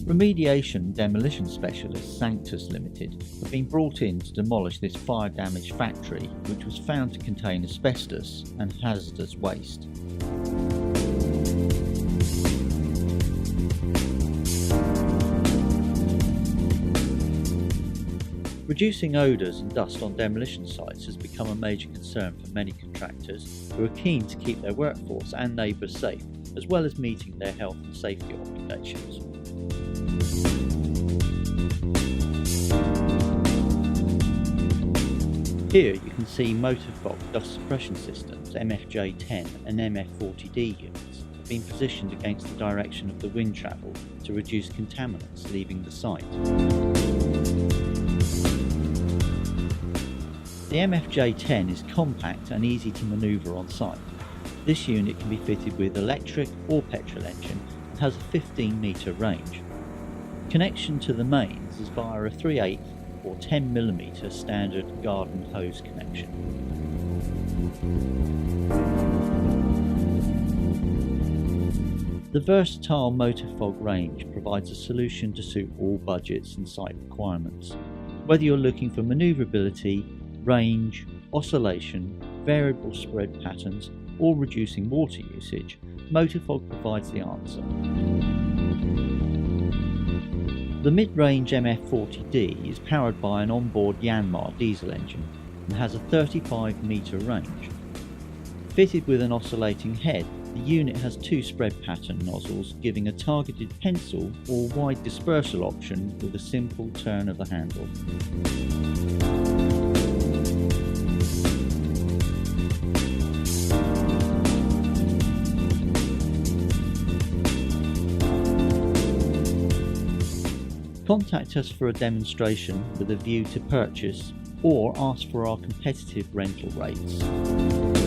Remediation demolition specialist Sanctus Limited have been brought in to demolish this fire-damaged factory, which was found to contain asbestos and hazardous waste. Reducing odours and dust on demolition sites has become a major concern for many contractors who are keen to keep their workforce and neighbours safe, as well as meeting their health and safety obligations. Here you can see Motofog dust suppression systems MFJ10 and MF40D units have been positioned against the direction of the wind travel to reduce contaminants leaving the site. The MFJ10 is compact and easy to manoeuvre on site. This unit can be fitted with electric or petrol engine and has a 15-metre range. Connection to the mains is via a 3/8 or 10mm standard garden hose connection. The versatile Motofog range provides a solution to suit all budgets and site requirements. Whether you're looking for manoeuvrability, range, oscillation, variable spread patterns, or reducing water usage, Motofog provides the answer. The mid-range MF40D is powered by an onboard Yanmar diesel engine and has a 35-metre range. Fitted with an oscillating head, the unit has two spread pattern nozzles, giving a targeted pencil or wide dispersal option with a simple turn of the handle. Contact us for a demonstration with a view to purchase, or ask for our competitive rental rates.